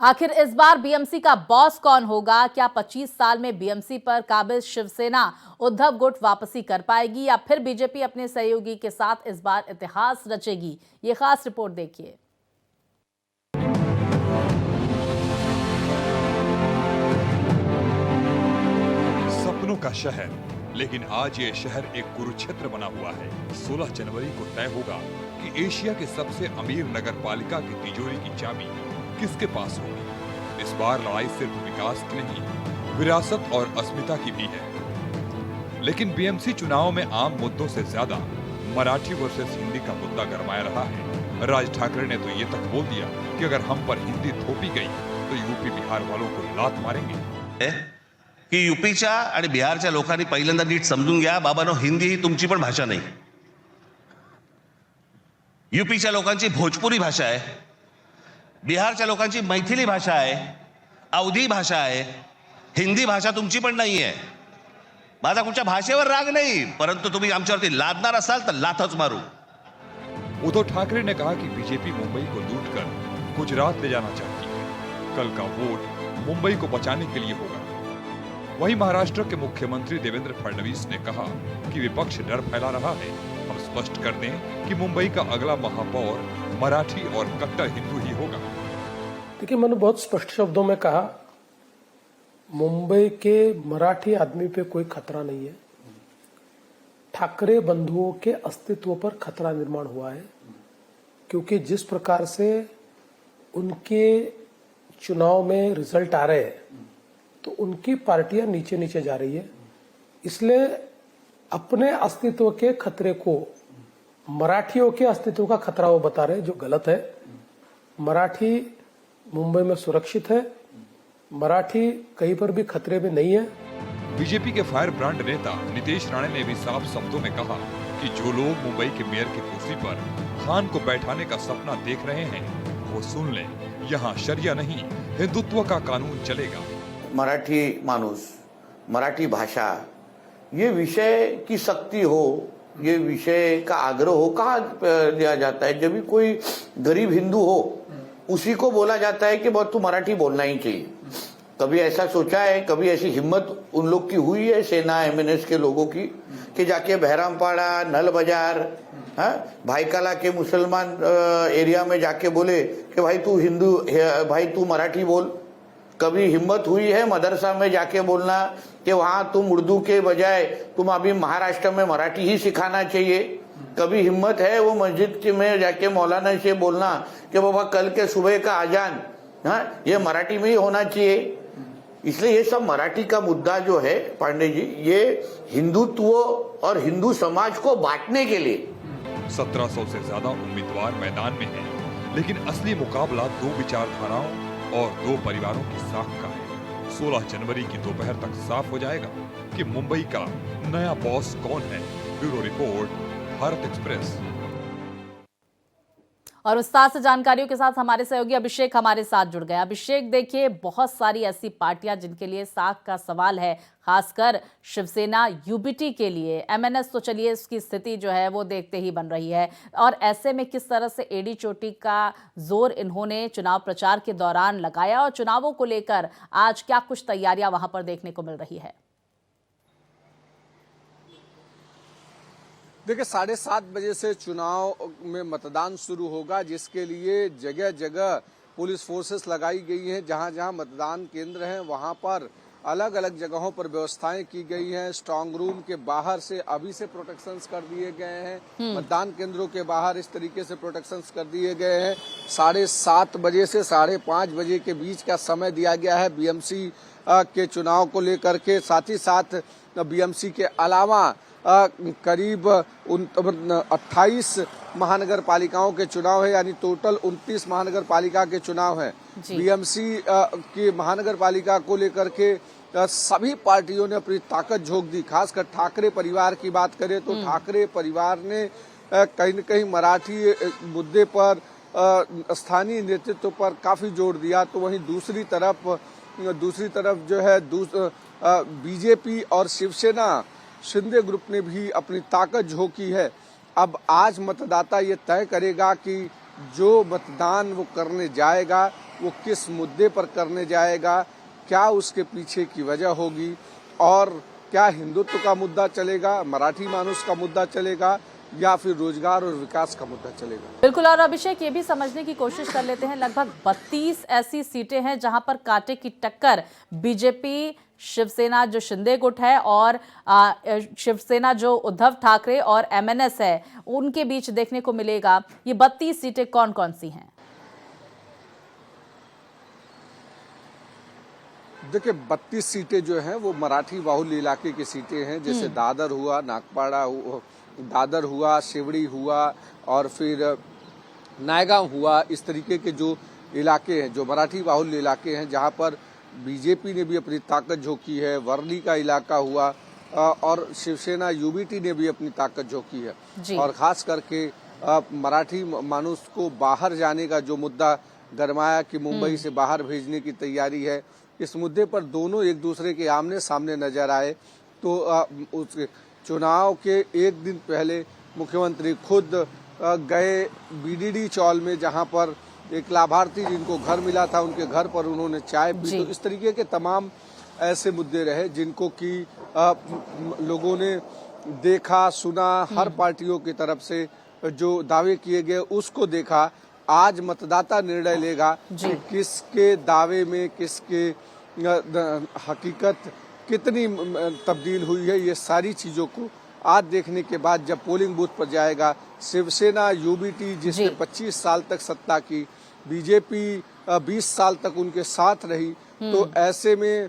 आखिर इस बार बीएमसी का बॉस कौन होगा? क्या 25 साल में बीएमसी पर काबिज शिवसेना उद्धव गुट वापसी कर पाएगी या फिर बीजेपी अपने सहयोगी के साथ इस बार इतिहास रचेगी? ये खास रिपोर्ट देखिए। सपनों का शहर, लेकिन आज ये शहर एक कुरुक्षेत्र बना हुआ है। 16 जनवरी को तय होगा कि एशिया के सबसे अमीर नगर पालिका की तिजोरी की चाबी किसके पास होगी। इस बार लड़ाई सिर्फ विकास की नहीं, विरासत और अस्मिता की भी है। लेकिन बीएमसी चुनाव में आम मुद्दों से ज्यादा मराठी वर्सेस हिंदी का मुद्दा गरमाया रहा है। राज ठाकरे ने तो ये तक बोल दिया कि अगर हम पर हिंदी थोपी गई तो यूपी बिहार वालों को लात मारेंगे। की यूपीच्या आणि बिहारच्या लोकांनी पहिल्यांदा नीट समजून घ्या, बाबांनो, हिंदी ही तुमची पण भाषा नाही. यूपीच्या लोकांची भोजपुरी भाषा आहे, बिहारच्या लोकांची मैथिली भाषा आहे, अवधी भाषा आहे. हिंदी भाषा तुमची पण नाही आहे. माझा कुठच्या भाषेवर राग नाही, परंतु तुम्ही आमच्यावरती लादणार असाल तर लाथच मारू. उद्धव ठाकरे ने कहा कि बीजेपी मुंबई को लूटकर गुजरात ले जाना चाहती है। कल का वोट मुंबई को बचाने के लिए होगा। वहीं महाराष्ट्र के मुख्यमंत्री देवेंद्र फडणवीस ने कहा कि विपक्ष डर फैला रहा है। हम स्पष्ट कर दें कि मुंबई का अगला महापौर मराठी और कट्टर हिंदू ही होगा। देखिए, मैंने बहुत स्पष्ट शब्दों में कहा, मुंबई के मराठी आदमी पे कोई खतरा नहीं है। ठाकरे बंधुओं के अस्तित्व पर खतरा निर्माण हुआ है, क्योंकि जिस प्रकार से उनके चुनाव में रिजल्ट आ रहे हैं तो उनकी पार्टियां नीचे नीचे जा रही है। इसलिए अपने अस्तित्व के खतरे को मराठियों के अस्तित्व का खतरा वो बता रहे हैं, जो गलत है। मराठी मुंबई में सुरक्षित है, मराठी कहीं पर भी खतरे में नहीं है। बीजेपी के फायर ब्रांड नेता नीतीश राणे ने भी साफ शब्दों में कहा कि जो लोग मुंबई के मेयर की कुर्सी पर खान को बैठाने का सपना देख रहे हैं वो सुन लें, यहाँ शरिया नहीं हिंदुत्व का कानून चलेगा। मराठी माणूस, मराठी भाषा, ये विषय की सक्ति हो, ये विषय का आग्रह हो कहाँ लिया जाता है? जब भी कोई गरीब हिंदू हो उसी को बोला जाता है कि बहुत तू मराठी बोलना ही चाहिए। कभी ऐसा सोचा है, कभी ऐसी हिम्मत उन लोग की हुई है, सेना एमएनएस के लोगों की, कि जाके बहरामपाड़ा, नल बाजार, भाईकाला के मुसलमान एरिया में जाके बोले कि भाई तू हिंदू, भाई तू मराठी बोल? कभी हिम्मत हुई है मदरसा में जाके बोलना कि वहां तुम उर्दू के बजाय तुम अभी महाराष्ट्र में मराठी ही सिखाना चाहिए? कभी हिम्मत है वो मस्जिद में जाके मौलाना से बोलना कि बाबा कल के सुबह का अजान ये मराठी में ही होना चाहिए? इसलिए ये सब मराठी का मुद्दा जो है पांडे जी, ये हिंदुत्व और हिंदू समाज को बांटने के लिए। 1700 से ज्यादा उम्मीदवार मैदान में हैं, लेकिन असली मुकाबला दो विचारधाराओं और दो परिवारों की साख का है। 16 जनवरी की दोपहर तक साफ हो जाएगा कि मुंबई का नया बॉस कौन है। Bureau report, Bharat express. और विस्तार से जानकारियों के साथ हमारे सहयोगी अभिषेक हमारे साथ जुड़ गए। अभिषेक, देखिए, बहुत सारी ऐसी पार्टियां जिनके लिए साख का सवाल है, खासकर शिवसेना यूबीटी के लिए। एमएनएस तो चलिए उसकी स्थिति जो है वो देखते ही बन रही है, और ऐसे में किस तरह से एडी चोटी का जोर इन्होंने चुनाव प्रचार के दौरान लगाया और चुनावों को लेकर आज क्या कुछ तैयारियां वहां पर देखने को मिल रही है? देखिए, 7:30 बजे से चुनाव में मतदान शुरू होगा, जिसके लिए जगह जगह पुलिस फोर्सेस लगाई गई हैं। जहां जहां मतदान केंद्र हैं वहां पर अलग अलग जगहों पर व्यवस्थाएं की गई हैं। स्ट्रांग रूम के बाहर से अभी से प्रोटेक्शंस कर दिए गए हैं। मतदान केंद्रों के बाहर इस तरीके से प्रोटेक्शंस कर दिए गए हैं। 7:30 बजे से 5:30 बजे के बीच का समय दिया गया है बीएमसी के चुनाव को लेकर के। साथ ही साथ बीएमसी के अलावा करीब 28 महानगर पालिकाओं के चुनाव है, यानी टोटल 29 महानगर पालिका के चुनाव है। बीएमसी की महानगर पालिका को लेकर के सभी पार्टियों ने अपनी ताकत झोंक दी। खासकर ठाकरे परिवार की बात करें तो ठाकरे परिवार ने कहीं न कहीं मराठी मुद्दे पर, स्थानीय नेतृत्व पर काफी जोर दिया। तो वहीं दूसरी तरफ जो है बीजेपी और शिवसेना शिंदे ग्रुप ने भी अपनी ताकत झोंकी है। अब आज मतदाता ये तय करेगा कि जो मतदान वो करने जाएगा वो किस मुद्दे पर करने जाएगा, क्या उसके पीछे की वजह होगी, और क्या हिंदुत्व का मुद्दा चलेगा, मराठी मानुस का मुद्दा चलेगा, या फिर रोजगार और विकास का मुद्दा चलेगा। बिल्कुल। और अभिषेक, ये भी समझने की कोशिश कर लेते हैं, लगभग 32 ऐसी सीटें हैं जहां पर कांटे की टक्कर बीजेपी, शिवसेना जो शिंदे गुट है, और शिवसेना जो उद्धव ठाकरे और एमएनएस है, उनके बीच देखने को मिलेगा। ये 32 सीटें कौन कौन सी हैं? देखिए, 32 सीटें जो हैं वो मराठी बाहुल्य इलाके की सीटें हैं, जैसे दादर हुआ, नागपाड़ा दादर हुआ, शिवड़ी हुआ, और फिर नायगांव हुआ। इस तरीके के जो इलाके हैं, जो मराठी बाहुल्य इलाके हैं, जहां पर बीजेपी ने भी अपनी ताकत झोंकी है। वर्ली का इलाका हुआ, और शिवसेना यूबीटी ने भी अपनी ताकत झोंकी है। और खास करके मराठी मानुस को बाहर जाने का जो मुद्दा गरमाया कि मुंबई से बाहर भेजने की तैयारी है, इस मुद्दे पर दोनों एक दूसरे के आमने सामने नजर आए। तो उस चुनाव के एक दिन पहले मुख्यमंत्री खुद गए बीडीडी चौल में, जहां पर एक लाभार्थी जिनको घर मिला था, उनके घर पर उन्होंने चाय पी। तो इस तरीके के तमाम ऐसे मुद्दे रहे जिनको कि लोगों ने देखा, सुना, हर पार्टियों की तरफ से जो दावे किए गए उसको देखा। आज मतदाता निर्णय लेगा कि किसके दावे में किसके हकीकत कितनी तब्दील हुई है। ये सारी चीजों को आज देखने के बाद जब पोलिंग बूथ पर जाएगा, शिवसेना यूबीटी जिसने 25 साल तक सत्ता की, बीजेपी 20 साल तक उनके साथ रही, तो ऐसे में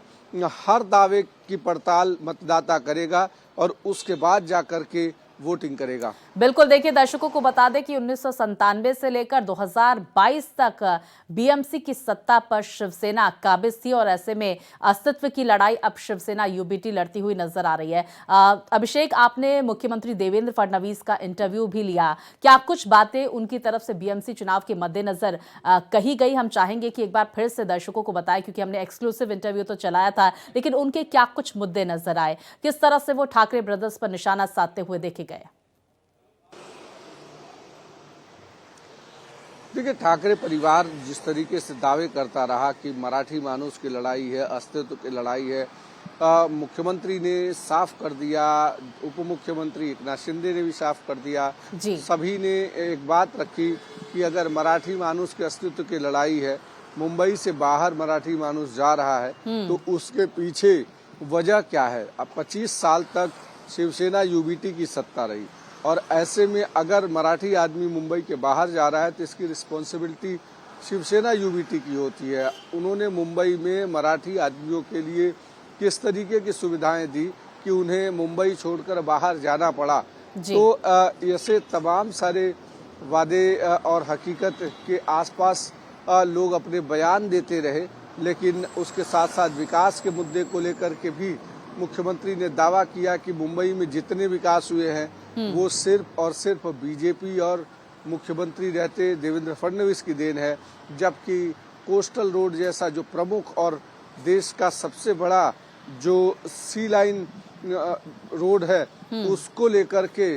हर दावे की पड़ताल मतदाता करेगा और उसके बाद जाकर के वोटिंग करेगा। बिल्कुल। देखिए, दर्शकों को बता दें कि 1997 से लेकर 2022 तक बीएमसी की सत्ता पर शिवसेना काबिज थी, और ऐसे में अस्तित्व की लड़ाई अब शिवसेना यूबीटी लड़ती हुई नजर आ रही है। अभिषेक, आपने मुख्यमंत्री देवेंद्र फडणवीस का इंटरव्यू भी लिया, क्या कुछ बातें उनकी तरफ से बीएमसी चुनाव के मद्देनजर कही गई? हम चाहेंगे कि एक बार फिर से दर्शकों को बताएं, क्योंकि हमने एक्सक्लूसिव इंटरव्यू तो चलाया था, लेकिन उनके क्या कुछ मुद्दे नजर आए, किस तरह से वो ठाकरे ब्रदर्स पर निशाना साधते हुए देखे गए? देखिए, ठाकरे परिवार जिस तरीके से दावे करता रहा कि मराठी मानुस की लड़ाई है, अस्तित्व की लड़ाई है, मुख्यमंत्री ने साफ कर दिया, उप मुख्यमंत्री एकनाथ शिंदे ने भी साफ कर दिया, सभी ने एक बात रखी कि अगर मराठी मानुस के अस्तित्व की लड़ाई है, मुंबई से बाहर मराठी मानुस जा रहा है, तो उसके पीछे वजह क्या है। अब 25 साल तक शिवसेना यूबीटी की सत्ता रही, और ऐसे में अगर मराठी आदमी मुंबई के बाहर जा रहा है तो इसकी रिस्पॉन्सिबिलिटी शिवसेना यूबीटी की होती है। उन्होंने मुंबई में मराठी आदमियों के लिए किस तरीके की सुविधाएं दी कि उन्हें मुंबई छोड़कर बाहर जाना पड़ा। तो ऐसे तमाम सारे वादे और हकीकत के आसपास लोग अपने बयान देते रहे, लेकिन उसके साथ साथ विकास के मुद्दे को लेकर के भी मुख्यमंत्री ने दावा किया कि मुंबई में जितने विकास हुए हैं वो सिर्फ और सिर्फ बीजेपी और मुख्यमंत्री रहते देवेंद्र फडणवीस की देन है, जबकि कोस्टल रोड जैसा जो प्रमुख और देश का सबसे बड़ा जो सी लाइन रोड है उसको लेकर के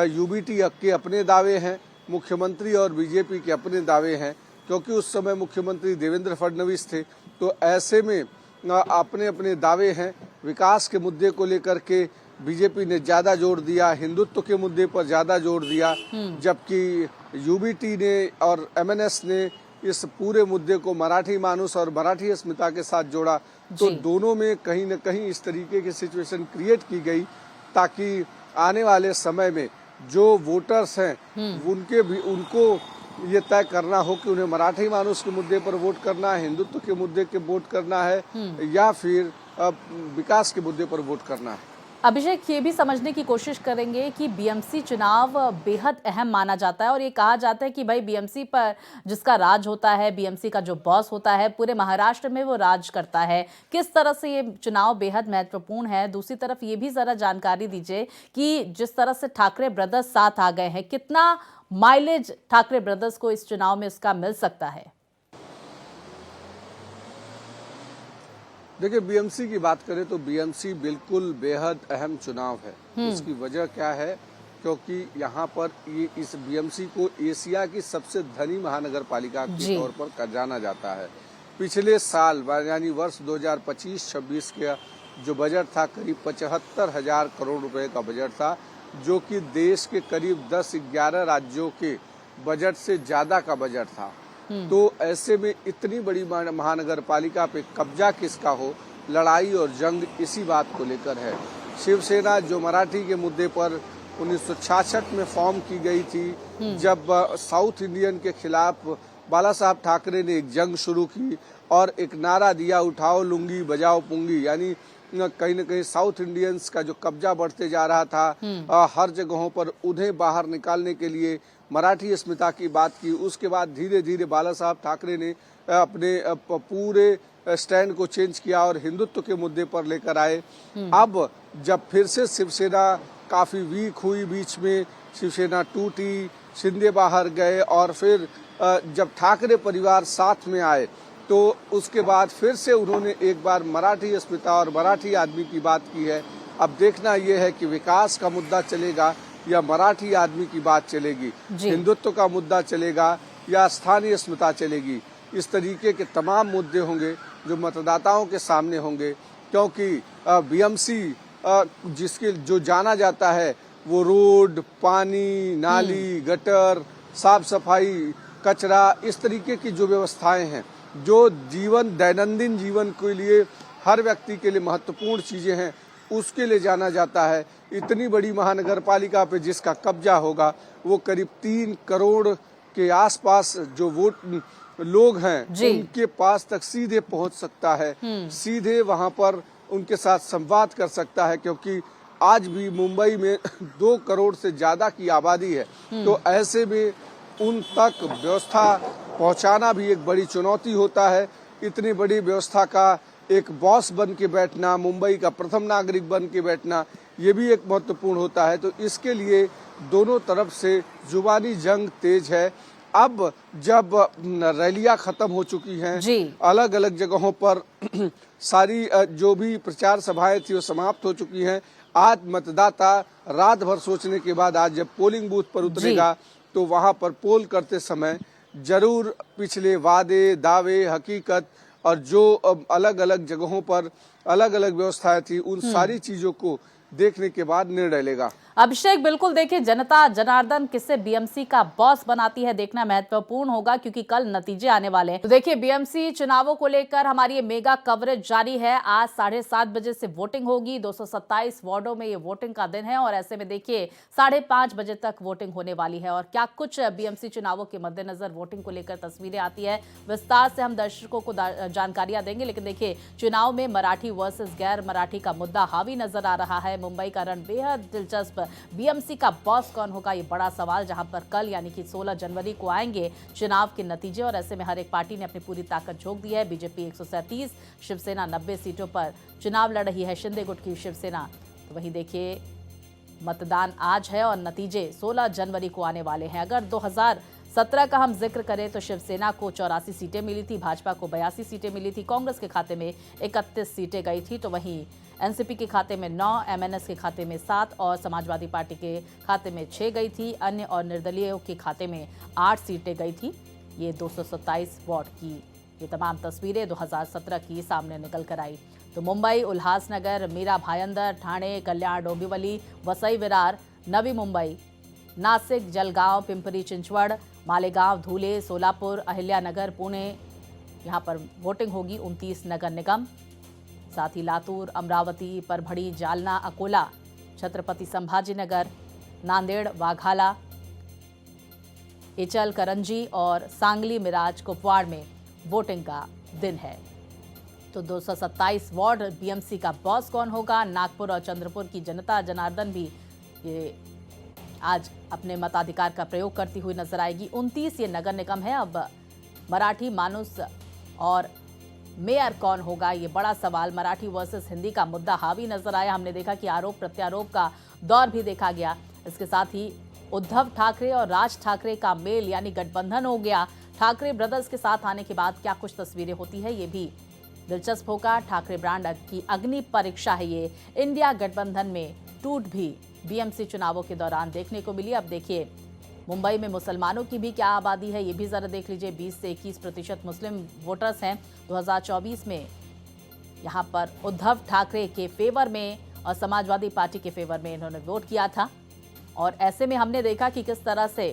यूबीटी के अपने दावे हैं, मुख्यमंत्री और बीजेपी के अपने दावे हैं, क्योंकि उस समय मुख्यमंत्री देवेंद्र फडणवीस थे। तो ऐसे में अपने अपने दावे हैं। विकास के मुद्दे को लेकर के बीजेपी ने ज्यादा जोर दिया, हिंदुत्व के मुद्दे पर ज्यादा जोर दिया, जबकि यूबीटी ने और एमएनएस ने इस पूरे मुद्दे को मराठी मानुस और मराठी अस्मिता के साथ जोड़ा। तो दोनों में कहीं न कहीं इस तरीके की सिचुएशन क्रिएट की गई ताकि आने वाले समय में जो वोटर्स हैं उनको ये तय करना हो कि उन्हें मराठी मानुस के मुद्दे पर वोट करना है, हिंदुत्व के मुद्दे के वोट करना है, या फिर विकास के मुद्दे पर वोट करना है। अभिषेक, ये भी समझने की कोशिश करेंगे कि बीएमसी चुनाव बेहद अहम माना जाता है, और ये कहा जाता है कि भाई बीएमसी पर जिसका राज होता है, बीएमसी का जो बॉस होता है, पूरे महाराष्ट्र में वो राज करता है। किस तरह से ये चुनाव बेहद महत्वपूर्ण है? दूसरी तरफ ये भी जरा जानकारी दीजिए कि जिस तरह से ठाकरे ब्रदर्स साथ आ गए हैं, कितना माइलेज ठाकरे ब्रदर्स को इस चुनाव में इसका मिल सकता है? देखिए, बीएमसी की बात करें तो बीएमसी बिल्कुल बेहद अहम चुनाव है। उसकी वजह क्या है? क्योंकि यहाँ पर इस बीएमसी को एशिया की सबसे धनी महानगर पालिका के तौर पर जाना जाता है। पिछले साल यानी वर्ष 2025-26 का जो बजट था करीब 75,000 करोड़ रुपए का बजट था, जो कि देश के करीब 10-11 राज्यों के बजट से ज्यादा का बजट था। तो ऐसे में इतनी बड़ी महानगर पालिका पे कब्जा किसका हो, लड़ाई और जंग इसी बात को लेकर है। शिवसेना जो मराठी के मुद्दे पर 1966 में फॉर्म की गई थी, जब साउथ इंडियन के खिलाफ बाला साहब ठाकरे ने एक जंग शुरू की और एक नारा दिया, उठाओ लुंगी बजाओ पुंगी, यानी कहीं न कहीं साउथ इंडियंस का जो कब्जा बढ़ते जा रहा था, हर जगहों पर उन्हें बाहर निकालने के लिए मराठी अस्मिता की बात की। उसके बाद धीरे धीरे बाला साहब ठाकरे ने अपने पूरे स्टैंड को चेंज किया और हिंदुत्व के मुद्दे पर लेकर आए। अब जब फिर से शिवसेना काफी वीक हुई, बीच में शिवसेना टूटी, शिंदे बाहर गए और फिर जब ठाकरे परिवार साथ में आए तो उसके बाद फिर से उन्होंने एक बार मराठी अस्मिता और मराठी आदमी की बात की है। अब देखना यह है कि विकास का मुद्दा चलेगा या मराठी आदमी की बात चलेगी, हिंदुत्व का मुद्दा चलेगा या स्थानीय अस्मिता चलेगी। इस तरीके के तमाम मुद्दे होंगे जो मतदाताओं के सामने होंगे, क्योंकि बीएमसी जिसके जो जाना जाता है वो रोड, पानी, नाली, गटर, साफ सफाई, कचरा, इस तरीके की जो व्यवस्थाएं हैं, जो दैनंदिन जीवन के लिए हर व्यक्ति के लिए महत्वपूर्ण चीजें हैं, उसके लिए जाना जाता है। इतनी बड़ी महानगर पालिका पे जिसका कब्जा होगा वो करीब 3 करोड़ के आसपास जो वोट लोग हैं उनके पास तक सीधे पहुंच सकता है, सीधे वहां पर उनके साथ संवाद कर सकता है, क्योंकि आज भी मुंबई में 2 करोड़ से ज्यादा की आबादी है। तो ऐसे में उन तक व्यवस्था पहुंचाना भी एक बड़ी चुनौती होता है। इतनी बड़ी व्यवस्था का एक बॉस बन के बैठना, मुंबई का प्रथम नागरिक बन के बैठना, ये भी एक महत्वपूर्ण होता है। तो इसके लिए दोनों तरफ से जुबानी जंग तेज है। अब जब रैलियां खत्म हो चुकी हैं, अलग अलग जगहों पर सारी जो भी प्रचार सभाएं थी वो समाप्त हो चुकी हैं, आज मतदाता रात भर सोचने के बाद आज जब पोलिंग बूथ पर उतरेगा तो वहां पर पोल करते समय जरूर पिछले वादे, दावे, हकीकत और जो अलग अलग जगहों पर अलग अलग व्यवस्थाएं थी, उन सारी चीजों को देखने के बाद निर्णय लेगा। अभिषेक, बिल्कुल देखिए, जनता जनार्दन किससे बीएमसी का बॉस बनाती है देखना महत्वपूर्ण होगा, क्योंकि कल नतीजे आने वाले हैं। तो देखिए, बीएमसी चुनावों को लेकर हमारी ये मेगा कवरेज जारी है। आज 7:30 बजे से वोटिंग होगी। 227 वार्डों में ये वोटिंग का दिन है और ऐसे में देखिए 5:30 बजे तक वोटिंग होने वाली है। और क्या कुछ बीएमसी चुनावों के मद्देनजर वोटिंग को लेकर तस्वीरें आती है, विस्तार से हम दर्शकों को जानकारियां देंगे। लेकिन देखिए, चुनाव में मराठी वर्सेस गैर मराठी का मुद्दा हावी नजर आ रहा है। मुंबई का रण बेहद दिलचस्प। बीएमसी का बॉस कौन होगा, ये बड़ा सवाल, जहां पर कल यानी कि 16 जनवरी को आएंगे चुनाव के नतीजे। और ऐसे में हर एक पार्टी ने अपनी पूरी ताकत झोंक दी है। बीजेपी 137, शिवसेना 90 सीटों पर चुनाव लड़ रही है, शिंदे गुट की शिवसेना। तो वहीं देखिए, मतदान आज है और नतीजे 16 जनवरी को आने वाले हैं। अगर 2017 का हम जिक्र करें तो शिवसेना को 84 सीटें मिली थी, भाजपा को 82 सीटें मिली थी, कांग्रेस के खाते में 31 सीटें गई थी। तो वहीं एनसीपी के खाते में 9, एमएनएस के खाते में 7 और समाजवादी पार्टी के खाते में 6 गई थी। अन्य और निर्दलीयों के खाते में 8 सीटें गई थी। ये 227 वार्ड की ये तमाम तस्वीरें 2017 की सामने निकल कर आई। तो मुंबई, उल्हासनगर, मीरा भायंदर, ठाणे, कल्याण, डोंबिवली, वसई विरार, नवी मुंबई, नासिक, जलगांव, पिंपरी चिंचवड़, मालेगांव, धुले, सोलापुर, अहिल्यानगर, पुणे, यहाँ पर वोटिंग होगी। 29 नगर निगम, साथ ही लातूर, अमरावती, परभणी, जालना, अकोला, छत्रपति संभाजीनगर, नांदेड़, वाघाला, इचल करंजी और सांगली, मिराज, कुपवाड़ में वोटिंग का दिन है। तो 227 वार्ड बीएमसी का बॉस कौन होगा, नागपुर और चंद्रपुर की जनता जनार्दन भी ये आज अपने मताधिकार का प्रयोग करती हुई नजर आएगी। 29 ये नगर निगम है। अब मराठी मानुस और मेयर कौन होगा, ये बड़ा सवाल। मराठी वर्सेस हिंदी का मुद्दा हावी नजर आया। हमने देखा कि आरोप प्रत्यारोप का दौर भी देखा गया। इसके साथ ही उद्धव ठाकरे और राज ठाकरे का मेल यानी गठबंधन हो गया। ठाकरे ब्रदर्स के साथ आने के बाद क्या कुछ तस्वीरें होती है, ये भी दिलचस्प होगा। ठाकरे ब्रांड की अग्नि परीक्षा है ये। इंडिया गठबंधन में टूट भी बीएमसी चुनावों के दौरान देखने को मिली। अब देखिए, मुंबई में मुसलमानों की भी क्या आबादी है ये भी जरा देख लीजिए। 20 से 21% मुस्लिम वोटर्स हैं। 2024 में यहां पर उद्धव ठाकरे के फेवर में और समाजवादी पार्टी के फेवर में इन्होंने वोट किया था। और ऐसे में हमने देखा कि किस तरह से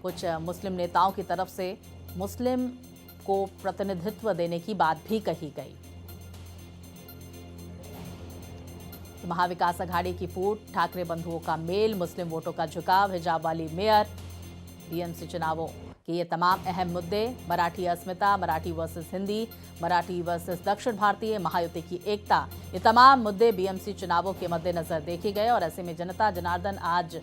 कुछ मुस्लिम नेताओं की तरफ से मुस्लिम को प्रतिनिधित्व देने की बात भी कही गई। तो महाविकास अघाड़ी की फूट, ठाकरे बंधुओं का मेल, मुस्लिम वोटों का झुकाव, हिजाब वाली मेयर, बीएमसी चुनावों के ये तमाम अहम मुद्दे, मराठी अस्मिता, मराठी वर्सेस हिंदी, मराठी वर्सेस दक्षिण भारतीय, महायुति की एकता, ये तमाम मुद्दे बीएमसी चुनावों के मद्देनजर देखे गए। और ऐसे में जनता जनार्दन आज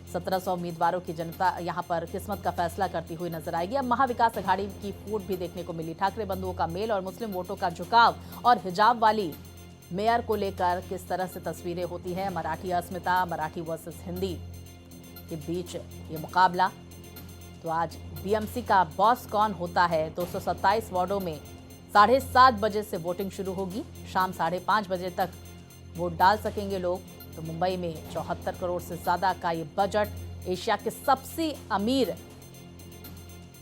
1700 उम्मीदवारों की जनता यहां पर किस्मत का फैसला करती हुई नजर आएगी। अब महाविकास अघाड़ी की फूट भी देखने को मिली। ठाकरे बंधुओं का मेल और मुस्लिम वोटों का झुकाव और हिजाब वाली मेयर को लेकर किस तरह से तस्वीरें होती है। मराठी अस्मिता, मराठी वर्सेस हिंदी के बीच ये मुकाबला। तो आज बीएमसी का बॉस कौन होता है। 227 वार्डों में 7:30 बजे से वोटिंग शुरू होगी। शाम 5:30 बजे तक वोट डाल सकेंगे लोग। तो मुंबई में 74 करोड़ से ज्यादा का ये बजट, एशिया के सबसे अमीर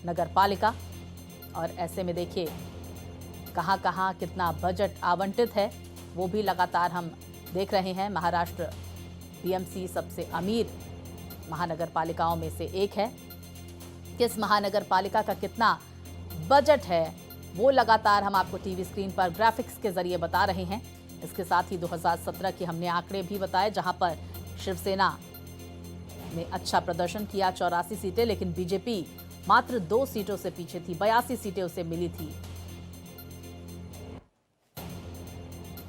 नगर पालिका। और ऐसे में देखिए कहां कहां कितना बजट आवंटित है वो भी लगातार हम देख रहे हैं। महाराष्ट्र बीएमसी सबसे अमीर महानगर पालिकाओं में से एक है। किस महानगर पालिका का कितना बजट है वो लगातार हम आपको टीवी स्क्रीन पर ग्राफिक्स के जरिए बता रहे हैं। इसके साथ ही 2017 के हमने आंकड़े भी बताए, जहां पर शिवसेना ने अच्छा प्रदर्शन किया, 84 सीटें, लेकिन बीजेपी मात्र 2 सीटों से पीछे थी। 82 सीटें उसे मिली थी।